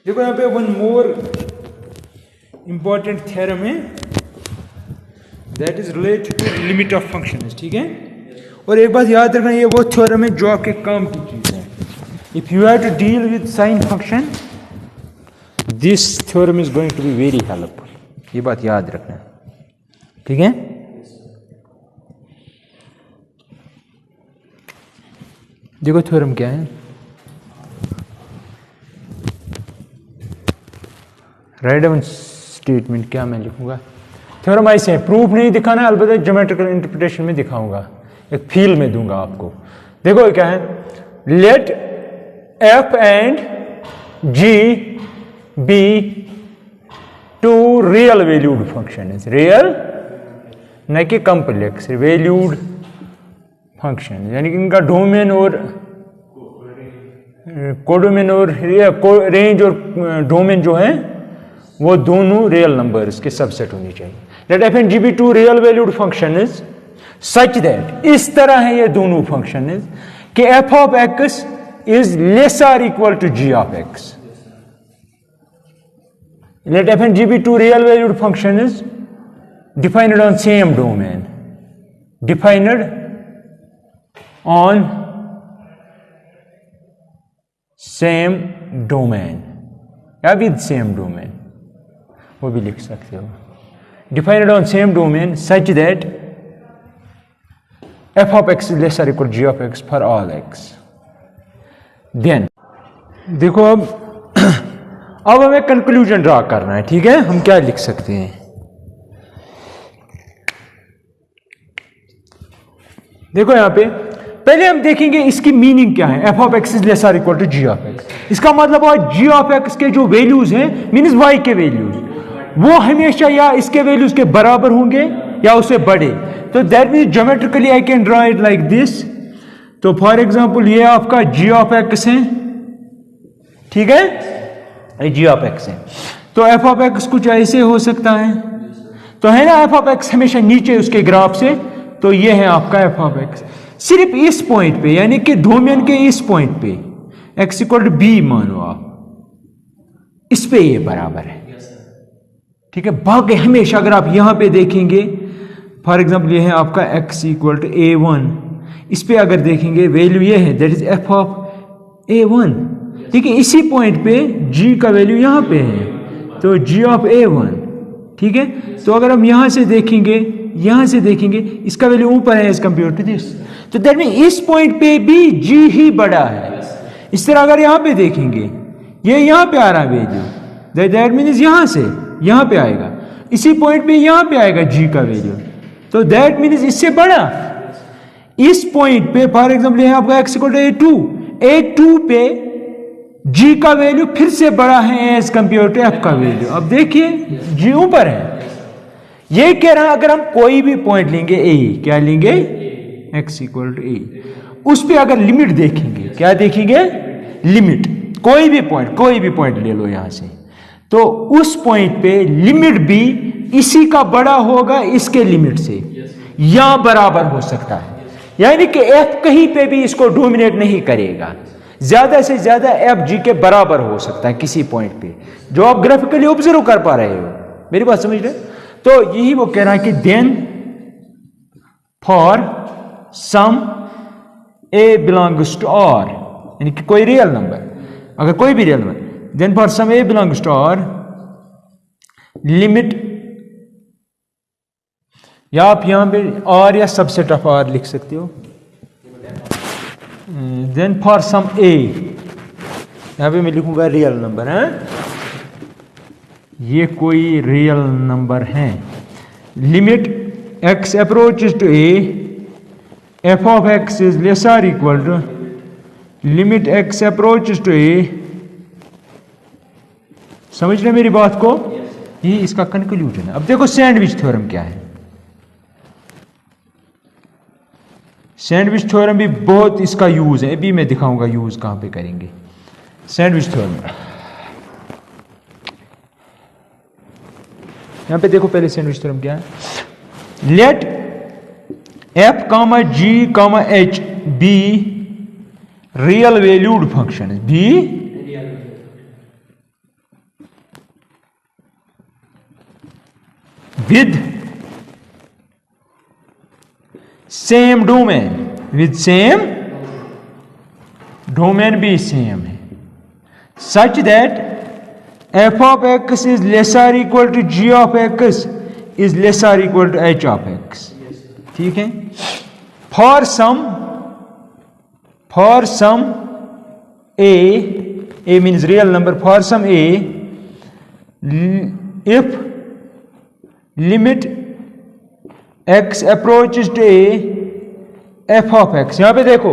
देखो यहाँ पे वन मोर इंपॉर्टेंट थ्योरम है, that is related to limit of functions, ठीक है। और एक बात याद रखना, ये वो थ्योरम है जो आपके काम की चीज़ है। If you have to deal with sine function, this theorem is going to be very helpful, ये बात याद रखना, ठीक है। देखो थ्योरम क्या है, राइट डाउन स्टेटमेंट क्या मैं लिखूंगा। थ्योरम ऐसे है, प्रूफ नहीं दिखाना, अलबत्ता ज्योमेट्रिकल इंटरप्रिटेशन में दिखाऊंगा, एक फील में दूंगा आपको। देखो क्या है, let f and g be two real valued function, real no कि कॉम्प्लेक्स वैल्यूड फंक्शन, यानी कि इनका डोमेन और कोडोमेन और रेंज और डोमेन जो है वो दोनों रियल नंबर्स के सबसेट होनी चाहिए। Let f and g be two real valued function is such that, इस तरह है ये दोनों फंक्शन इज कि f of x is less or equal to g of x. Let f and g be two real valued function is defined on same domain, defined on same domain या with same domain, वो भी लिख सकते हो। Defined on same domain such that f of x is less or equal g of x for all x. Then देखो अब हमें conclusion draw करना है, ठीक है। हम क्या लिख सकते हैं, देखो यहां पे पहले हम देखेंगे इसकी मीनिंग क्या है, f of x is less or equal to g of x. इसका मतलब है जी ऑफ एक्स के जो वैल्यूज हैं मीन्स वाई के वैल्यूज, वो हमेशा या इसके वैल्यूज के बराबर होंगे या उससे बड़े। तो that means geometrically I can draw it like this. तो फॉर एग्जांपल ये आपका जी ऑफ एक्स है, ठीक है, ये जी ऑफ एक्स है। तो एफ ऑफ एक्स कुछ ऐसे हो सकता है, तो है ना, एफ ऑफ एक्स हमेशा नीचे उसके ग्राफ से, तो ये है आपका एफ ऑफ एक्स। सिर्फ इस पॉइंट पे, यानी कि डोमेन के इस पॉइंट पे एक्स इक्वल टू बी मानो आप, इस पे ये बराबर है, ठीक है। बाकी हमेशा अगर आप यहां पे देखेंगे, फॉर एग्जांपल ये है आपका x इक्वल टू a1, इस पे अगर देखेंगे वैल्यू ये है, that is f of a1, ठीक है। इसी पॉइंट पे g का वैल्यू यहां पे है, तो g ऑफ a1, ठीक है। तो अगर हम यहां से देखेंगे, यहां से देखेंगे, इसका वैल्यू ऊपर है एज कंपेयर टू दिस, तो दैट मीन इस पॉइंट पे भी g ही बड़ा है। इस तरह अगर यहां पे देखेंगे, ये यहां पे आ रहा है वैल्यू, दैट मीन्स यहां से यहां पे आएगा, इसी पॉइंट पे यहां पे आएगा g का वैल्यू, तो दैट मीन्स इससे बड़ा। इस पॉइंट पे फॉर एग्जांपल यहां आपका x इक्वल टू a2 पे g का वैल्यू फिर से बड़ा है एज कंपेयर टू f का वैल्यू। अब देखिए g ऊपर है, ये कह रहा है अगर हम कोई भी पॉइंट लेंगे a, क्या लेंगे, x इक्वल टू a, उस पे अगर लिमिट देखेंगे, क्या देखेंगे, लिमिट, कोई भी पॉइंट ले लो यहां से, तो उस पॉइंट पे लिमिट भी इसी का बड़ा होगा इसके लिमिट से, या बराबर हो सकता है, यानी कि f कहीं पे भी इसको डोमिनेट नहीं करेगा, ज्यादा से ज्यादा f g के बराबर हो सकता है किसी पॉइंट पे, जो आप ग्राफिकली ऑब्जर्व कर पा रहे हो। मेरी बात समझ रहे? तो यही वो कह रहा है कि then for some a belongs to r, यानी कि कोई रियल नंबर, अगर कोई भी real number, then for some a belongs to r, limit, या आप यहां पे r या सबसेट ऑफ r लिख सकते हो, देन फॉर सम a, यहां पे मैं लिखूंगा रियल नंबर है, ये कोई रियल नंबर है, limit x approaches to a, f of x is less or equal to limit x approaches to a। समझ रहे मेरी बात को? ये इसका कंक्लूजन है। अब देखो सैंडविच थ्योरम क्या है। सैंडविच थ्योरम भी बहुत इसका यूज है, अभी मैं दिखाऊंगा यूज कहां पे करेंगे सैंडविच थ्योरम। यहां पे देखो पहले सैंडविच थ्योरम क्या है, let f comma g comma h be real valued function, be with same domain, with same domain भी same है, such that f of x is less or equal to g of x is less or equal to h of x. ठीक है. For some a means real number, for some a, if limit x approaches to a, f of x, यहां पे देखो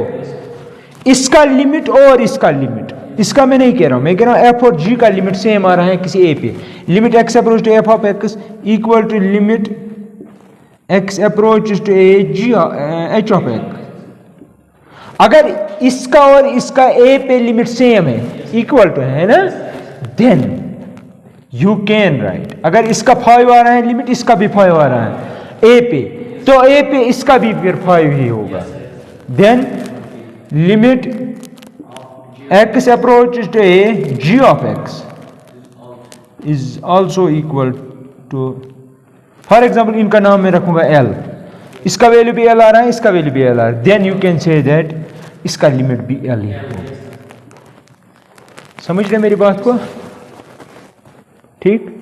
इसका limit और इसका limit, इसका मैं नहीं कह रहा हूं, मैं कह रहा हूं f और g का लिमिट सेम आ रहा है किसी a पे. Limit x approach to f of x equal to limit x approach to a g h of x. अगर इसका और इसका a पे लिमिट सेम है, इक्वल टू है ना, देन यू कैन राइट, अगर इसका 5 आ रहा है लिमिट, इसका भी 5 आ रहा है a पे, तो a पे इसका भी फिर 5 ही होगा. Then limit x approaches to a, g of x is also equal to, for example इनका नाम मैं रखूंगा l, इसका वैल्यू भी l आ रहा है, इसका वैल्यू भी l आ रहा है, then you can say that इसका लिमिट भी l ही होगा. समझ रहे मेरी बात को? ठीक.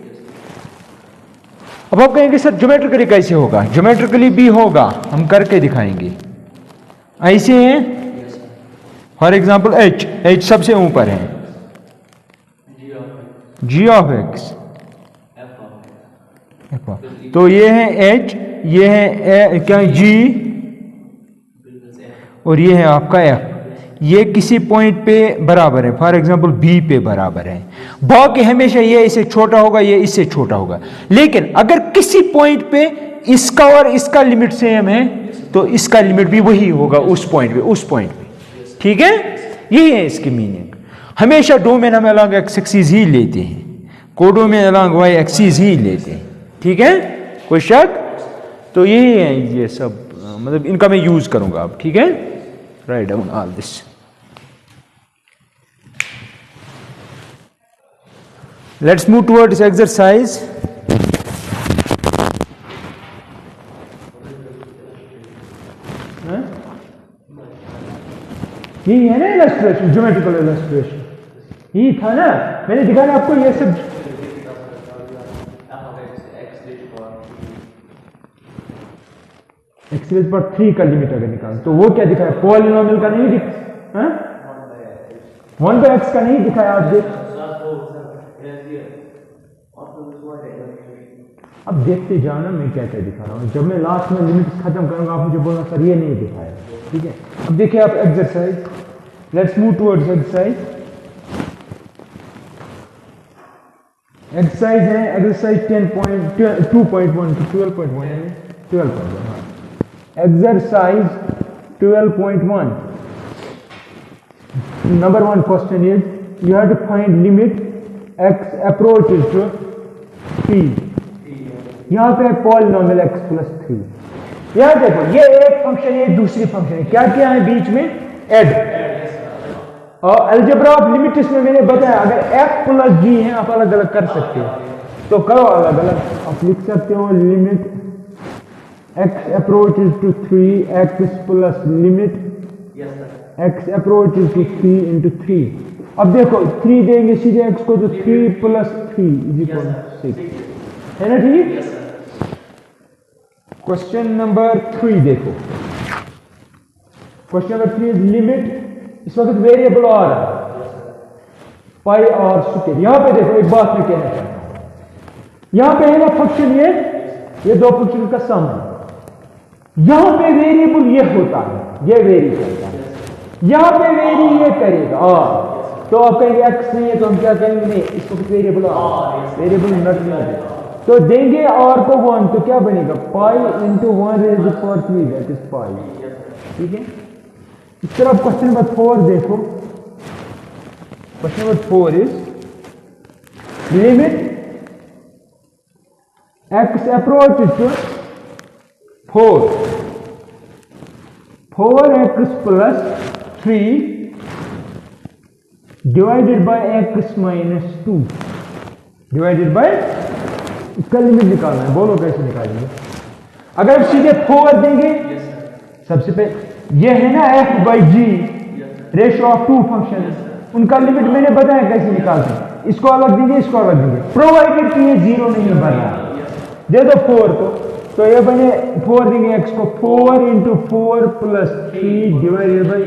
अब आप कहेंगे सर ज्योमेट्रिकली कैसे होगा? ज्योमेट्रिकली भी होगा, हम करके दिखाएंगे. ऐसे हैं फॉर एग्जाम्पल h सबसे ऊपर है, g ऑफ x, तो ये है h, ये है क्या g, और ये है आपका f. ये किसी पॉइंट पे बराबर है, फॉर एग्जाम्पल b पे बराबर है. बाकी हमेशा ये इससे छोटा होगा, ये इससे छोटा होगा. लेकिन अगर किसी पॉइंट पे इसका और इसका लिमिट सेम है, तो इसका लिमिट भी वही होगा उस पॉइंट पे, उस पॉइंट पे. ठीक है, यही है इसकी मीनिंग. हमेशा डोमेन हम अलॉन्ग एक्स एक्सिस ही लेते हैं, कोडोमेन अलॉन्ग वाई एक्सिस ही लेते हैं. ठीक है, कोई शक? तो यही है ये सब, मतलब इनका मैं यूज करूंगा अब. ठीक है, write down all this. Let's move towards exercise. यही है ना इलस्ट्रेशन, ज्योमेट्रिकल इलस्ट्रेशन यही था ना, मैंने दिखाया आपको ये सब. एक्स रेज पर 3 का लिमिट अगर निकाल, तो वो क्या दिखाया? पॉलिनोमियल का नहीं दिखाया, 1/x का नहीं दिखाया. आप देख, अब देखते जाना मैं क्या क्या दिखा रहा हूं. जब मैं लास्ट में लिमिट खत्म करूंगा आप मुझे बोलना सर ये नहीं दिखाया. ठीक है, अब देखिए आप exercise. Let's move towards exercise. Exercise है एक्सरसाइज 10.2.1 to 12.1 है, 12.1. हाँ, exercise 12.1. Number 1 question is you have to find limit x approaches to 3. यहां पे पॉलिनोमियल x प्लस 3. यहां देखो ये एक फंक्शन है, दूसरी फंक्शन है, क्या क्या है बीच में? ऐड. और अलजेब्रा ऑफ लिमिट इसमें मैंने बताया, अगर f प्लस g है आप अलग अलग कर सकते हो, तो करो अलग अलग. आप लिख सकते हो limit x approaches to 3x plus limit x approaches to 3 into 3. अब देखो 3 देंगे सीधे x को, तो 3 plus 3 is equal to 6 है ना. ठीक. क्वेश्चन नंबर 3 देखो. क्वेश्चन नंबर 3 इज लिमिट, इस वक्त वेरिएबल और पाई और स्क्वायर. यहां पे देखो एक बात मैं कहना चाहता हूं, यहां पे है ना फंक्शन, ये दो फंक्शन का सम है. यहां पे वेरिएबल ये होता है, ये वेरी करता है, यहां पे वेरी ये करेगा. और तो आप कहेंगे x नहीं है, तो हम क्या कहेंगे? नहीं, इसको वेरिएबल और वेरिएबल नॉट नहीं, तो देंगे और को 1, तो क्या बनेगा? Pi into 1 raise to power 3 that is pi. ठीक है. इस तरह क्वेश्चन नंबर 4 देखो. Question number 4 is limit x approaches to 4x plus 3 divided by x minus 2 divided by इसका लिमिट निकालना है, बोलो कैसे निकालेंगे। अगर सीधे 4 देंगे, सबसे पहले ये है ना f बाई जी, रेशियो ऑफ टू फंक्शन, उनका लिमिट मैंने बताया कैसे निकालते हैं। इसको अलग देंगे, इसको अलग देंगे, प्रोवाइडेड कि ये 0 नहीं बन रहा, दे दो 4 को, तो ये बने 4 देंगे x को, 4 into 4 plus 3 divided by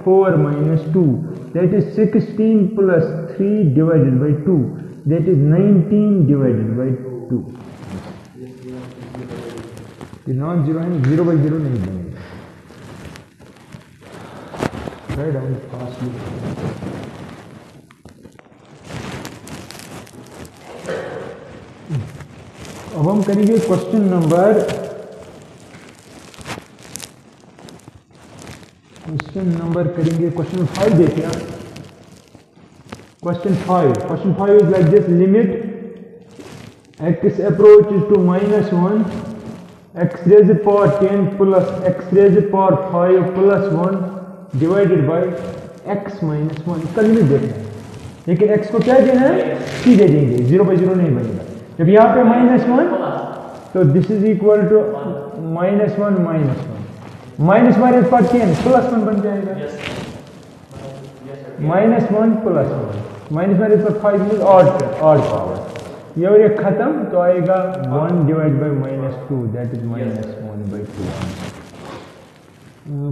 4 minus 2, that is 16 plus 3 divided by 2, that is 19 divided by 2। ये नॉन जीरो है, 0 बाई 0 नहीं बनेगा। Write down fastly. अब हम करेंगे क्वेश्चन नंबर 5 देखिए। Question 5 is like this, limit x approaches to -1, x raised to power 10 plus x raised to power 5 plus 1 divided by x minus 1। इसका limit देखना है, लेकिन x को क्या देना है, सीधे देंगे, 0 बाई 0 नहीं बनेगा। जब यहाँ पे -1 तो this is equal to -1 minus minus पर 10 प्लस 1 बन जाएगा, -1 प्लस 1 माइनस माइनस पर 5 मीन ऑड पावर, ये और ये खत्म तो आएगा 1 divide by -2, that is -1/2।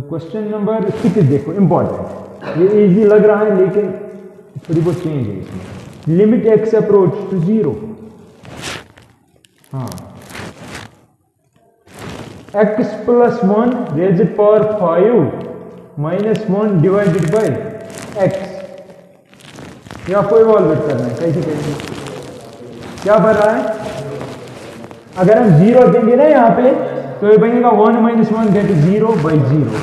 Question number 6 देखो, इंपॉर्टेंट, ये इजी लग रहा है लेकिन थोड़ी बहुत चेंज है इसमें। लिमिट x अप्रोच टू 0, हाँ, x plus 1 rays power 5 minus 1 divided by x, या कोई इवॉल्व करना है, कैसे करेंगे, क्या बन रहा है, अगर हम 0 देंगे ना यहाँ पे तो ये बनेगा 1 माइनस 1 दैट इज 0 बाई 0,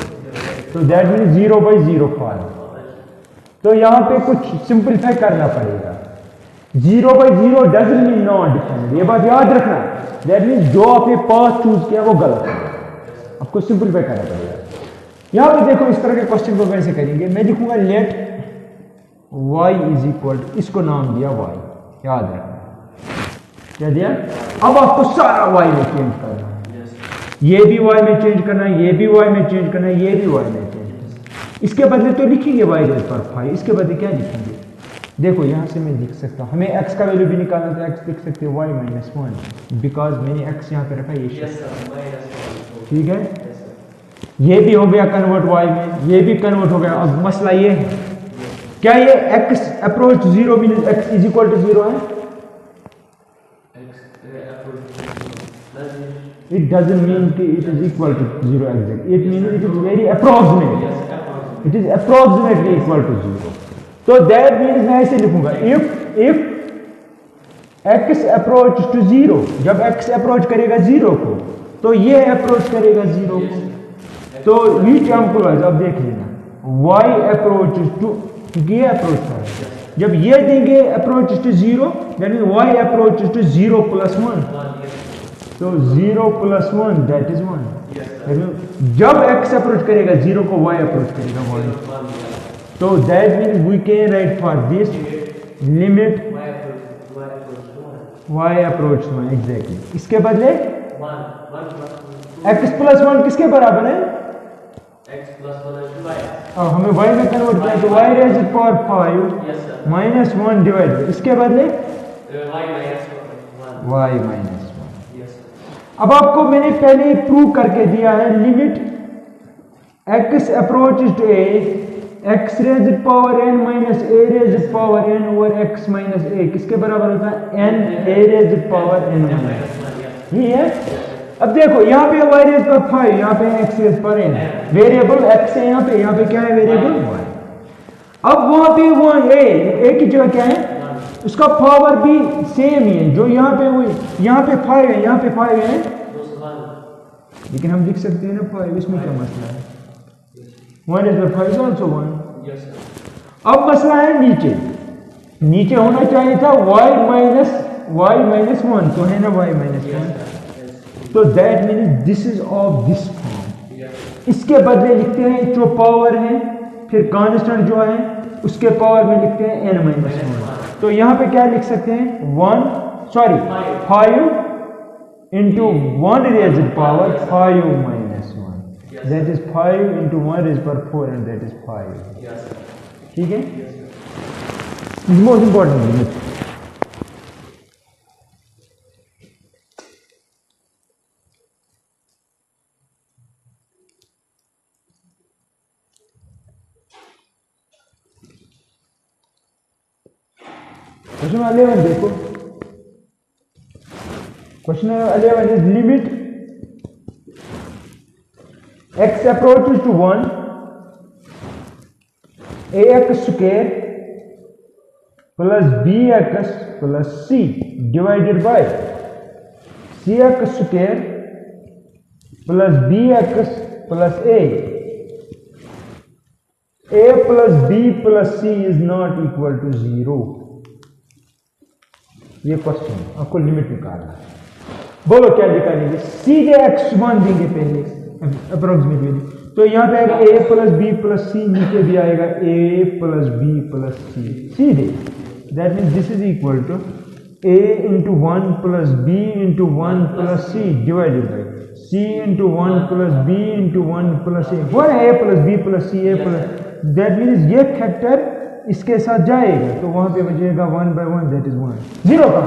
तो दैट मीन 0 बाई 0 5। तो यहाँ पे कुछ सिंपलीफाई करना पड़ेगा, 0 by 0 doesn't mean non different, ये बात याद रखना, दैट मीन जो आपने पाथ चूज किया वो गलत है, आपको सिंपलीफाई करना पड़ेगा। यहाँ पे देखो इस तरह के क्वेश्चन को कैसे करेंगे, मैं लिखूंगा let y is equal to, इसको नाम दिया y, याद रखना क्या दिया। अब आपको सारा y में चेंज करना है, ये भी y में चेंज करना है, ये भी y में चेंज करना है, ये भी y में चेंज करना है। इसके बदले तो लिखेंगे y रेज़ पर 5, इसके बदले क्या लिखेंगे, देखो यहां से मैं लिख सकता हूं, हमें x का वैल्यू भी निकालना था, x लिख सकते हैं y माइनस 1, बिकॉज मैंने x यहां पे रखा, ये ठीक है। ये भी हो गया कन्वर्ट y में, ये भी कन्वर्ट हो गया। अब मसला ये है, क्या ये x approach 0 mean x is equal to 0 है, it doesn't mean कि it is equal to 0 exact, it means it is very approximate, it is approximately equal to 0। तो that means मैं ऐसे लिखूंगा, if x approach to 0, जब x approach करेगा 0 को तो ये अप्रोच करेगा 0 को, तो ये टर्म को अब देख लेना, y अप्रोच टू, क्योंकि ये अप्रोच करेगा, जब ये देंगे approach to 0 that mean y approach to 0 plus 1, तो 0 प्लस 1 दैट इज 1। जब x अप्रोच करेगा 0 को y अप्रोच करेगा 1, तो that means we can write for this limit y approach 1 exactly. इसके बदले x प्लस 1 किसके बराबर है, हमें y में कन्वर्ट किया तो y raise to power 5 minus 1 divide, इसके बदले y माइनस। अब आपको मैंने पहले प्रूव करके दिया है, limit x approach to a, x raise to power n minus a raise to power n over x minus a किसके बराबर होता है, n a raise to power n minus, ये है। अब देखो यहाँ पे y रेज़ पर 5, यहाँ पे x रेज़ पर n, वेरिएबल x है यहाँ पे क्या है वेरिएबल y। अब वहां पे वो a की जगह क्या है, उसका पावर भी सेम ही है, जो यहाँ पे हुई, यहाँ पे 5 है, यहाँ पे 5 है, लेकिन हम लिख सकते हैं ना 5, इसमें क्या मसला है, 1 is 5 is also 1। अब मसला है नीचे होना चाहिए था y माइनस 1, तो है ना y माइनस 1, तो that means this is of this form. इसके बदले लिखते हैं जो पावर है, फिर कांस्टेंट जो है उसके पावर में लिखते हैं n माइनस 1, तो यहाँ पे क्या लिख सकते हैं 1 sorry 5 into 1 raised power 5 minus 1, that is 5 into 1 raised power 4 and that is 5. ठीक है, most important limit. Question 11 देखो, question 11 is limit x approaches to 1, ax square plus bx plus c divided by cx square plus bx plus a plus b plus c is not equal to 0. ये question आपको limit निकालना है, बोलो क्या निकालेंगे? सीधे x1 देंगे पहले अप्रोक्सीमेट वैल्यू, तो यहाँ पे आएगा a plus b plus c, नीचे भी आएगा a plus b plus c सीधे, that means this is equal to a into 1 plus b into 1 plus c divided by c into 1 plus b into 1 plus a, वो है a plus b plus c a plus, that means ये factor इसके साथ जाएगा तो वहां पे बचेगा 1 by 1 दैट इज 1, जीरो का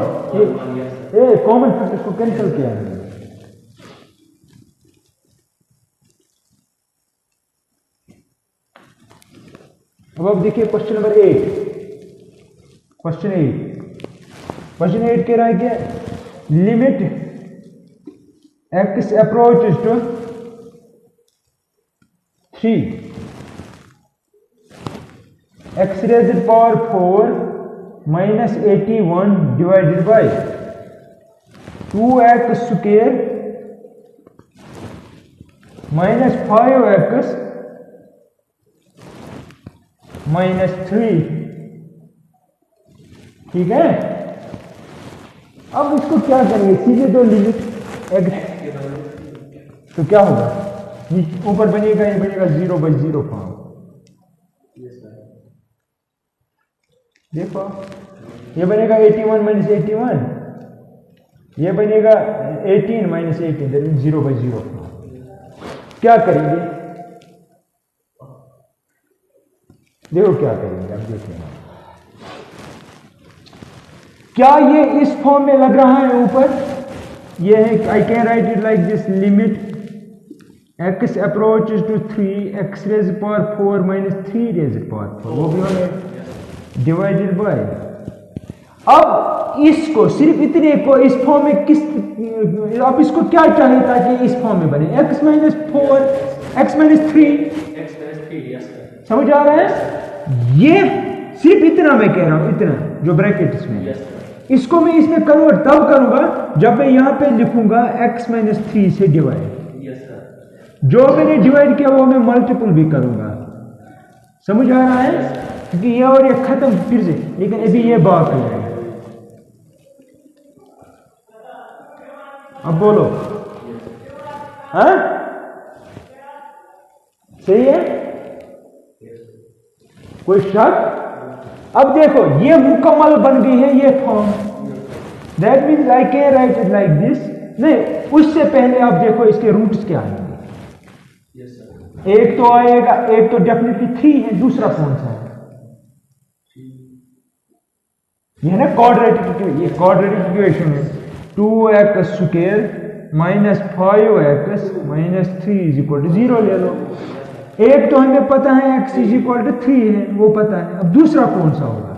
ये कॉमन फैक्टर को कैंसिल किया है। अब आप देखिए क्वेश्चन नंबर 8, क्वेश्चन 8 कह रहा है कि limit x approaches to 3 x raised power 4 minus 81 divided by 2x square minus 5x minus 3, ठीक है। अब इसको क्या करेंगे, सीधे दो लिमिट x, तो क्या होगा, ऊपर बनेगा ये बनेगा 0 by 0 फॉर्म, देखो ये बनेगा 81 माइनस 81, ये बनेगा 18 माइनस 18, दैट मीन्स 0 by 0। क्या करेंगे, देखो क्या करेंगे, अब देखेंगे क्या ये इस फॉर्म में लग रहा है ऊपर, ये है I can write it like this, limit x approaches to 3 x raise power 4 minus 3 raise power 4, वो भी हो गया डिवाइडेड बाय, अब इसको सिर्फ इतने को इस फॉर्म में किस, अब इसको क्या चाहिए ताकि इस फॉर्म में बने, x माइनस 4 x माइनस 3, समझ आ रहा है, ये सिर्फ इतना मैं कह रहा हूं, इतना जो ब्रैकेट में, इसको मैं इसमें कन्वर्ट तब करूंगा जब मैं यहां पे लिखूंगा x माइनस 3 से डिवाइड, जो मैंने डिवाइड किया वो मैं मल्टीपल भी करूंगा, समझ आ रहा है, क्योंकि ये और ये खत्म फिर से, लेकिन अभी ये बात है। अब बोलो, हाँ सही है, कोई शक? अब देखो ये मुकम्मल बन गई है ये form, that means I can write it like this, नहीं उससे पहले आप देखो इसके रूट्स क्या आएंगे, एक तो आएगा, एक तो डेफिनेटली 3 है, दूसरा कौन सा है, ये है ना क्वाड्रेटिक, ये क्वाड्रेटिक इक्वेशन है, 2x square minus 5x minus 3 is equal to 0 ले लो, एक तो हमें पता है x इज इक्वल टू 3 है, वो पता है, अब दूसरा कौन सा होगा,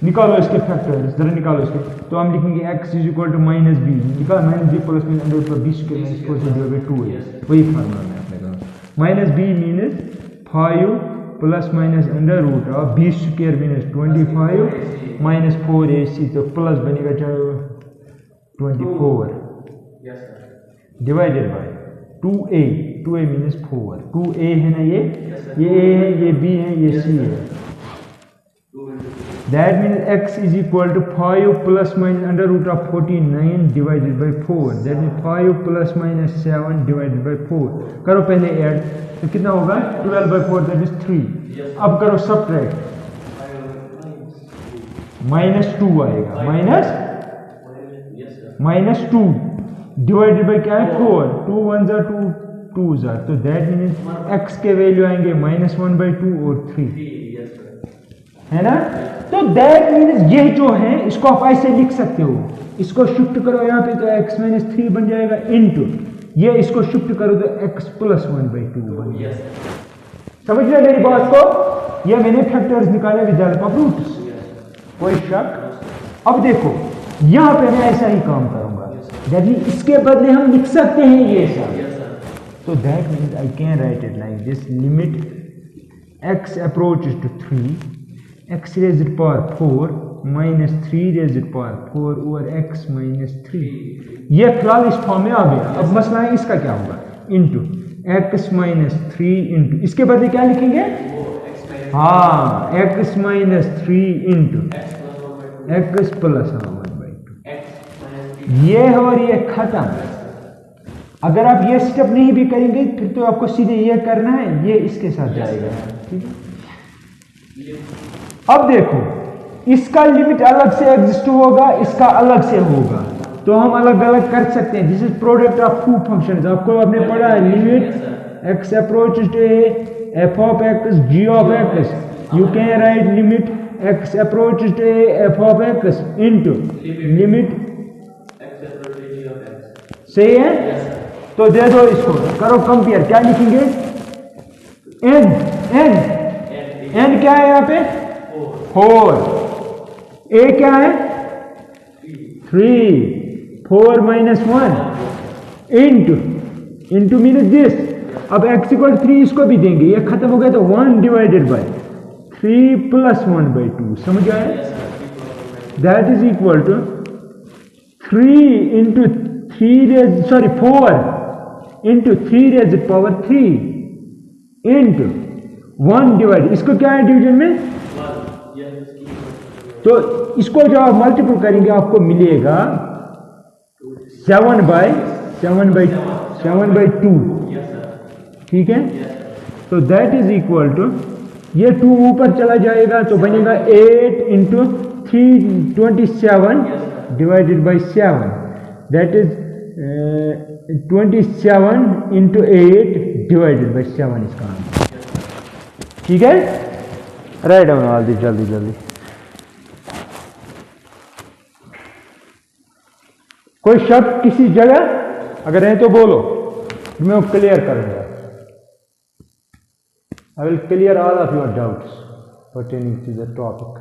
निकालो इसके फैक्टर्स, जरा निकालो इसके, तो हम लिखेंगे x is equal to minus b, निकाल माइनस बी प्लस में अंडर पर बी स्क्वायर माइनस 4 से डिवाइड बाय 2 है, वही फार्मूला मैं अप्लाई करूंगा, minus b means 5 plus minus under root of b square means 25 minus 4ac, तो प्लस बनेगा 24 divided by 2a means 4, 2a है ना, ये a है, ये b है, ये c है, that means x is equal to 5 plus minus under root of 49 divided by 4, that means 5 plus minus 7 divided by 4, करो पहले ऐड, तो कितना होगा 12 by 4 दैट इज 3, अब करो सब्ट्रैक्ट, -2 आएगा, -2 डिवाइडेड बाई क्या है 4, 2 1 जा 2 2 जा, तो दैट मीन्स x के वैल्यू आएंगे -1/2 और 3, है ना। तो दैट मीन्स ये जो है इसको आप ऐसे लिख सकते हो, इसको शिफ्ट करो यहाँ पे तो x - 3 बन जाएगा, इनटू ये इसको शिफ्ट करो तो x + 1/2 बन जाएगा। समझ रहे मेरी बात को? ये मैंने फैक्टर्स निकाले विद हेल्प ऑफ रूट्स, कोई शक? अब देखो यहां पे मैं ऐसा ही काम करूंगा, यदि इसके बदले हम लिख सकते हैं ये सब, तो that means I can write it like this, limit x approaches to 3, x raised power 4 - 3 raised power 4 over x - 3। ये फिलहाल इस फॉर्म में आ गया। अब मसला है इसका क्या होगा, इनटू x - 3 इंटू इसके बदले क्या लिखेंगे, हाँ x - 3 इंटू x + 1/2, ये और ये खत्म। अगर आप ये स्टेप नहीं भी करेंगे फिर तो आपको सीधे ये करना है, ये इसके साथ जाएगा, ठीक है। अब देखो इसका लिमिट अलग से एग्जिस्ट होगा, इसका अलग से होगा, तो हम अलग अलग कर सकते हैं। This is product of two functions, आपको आपने पढ़ा है limit x approaches to f of x g of x, you can write limit x approaches to f of x into limit सही है। तो दे दो इसको, करो कंपेयर, क्या लिखेंगे, n क्या है यहाँ पे 4, a क्या है 3, 4 - 1 इंटू मीन्स दिस। अब x = 3 इसको भी देंगे, ये खत्म हो गया तो 1 डिवाइडेड बाई 3 + 1/2, समझ आया, that is equal to 4 into 3 raised power 3 into 1 divide, इसको क्या है डिवीजन में, तो इसको जब आप मल्टीपल करेंगे आपको मिलेगा 7/2, ठीक है। तो दैट इज इक्वल टू, ये 2 ऊपर चला जाएगा तो बनेगा 8 into 327 divided by 7, that is 27 into 8 divided by 7 इसका आंसर, ठीक है। राइट डाउन ऑल दिस जल्दी। कोई शक किसी जगह अगर है तो बोलो, मैं क्लियर करूंगा। I will clear all of your doubts pertaining to the topic.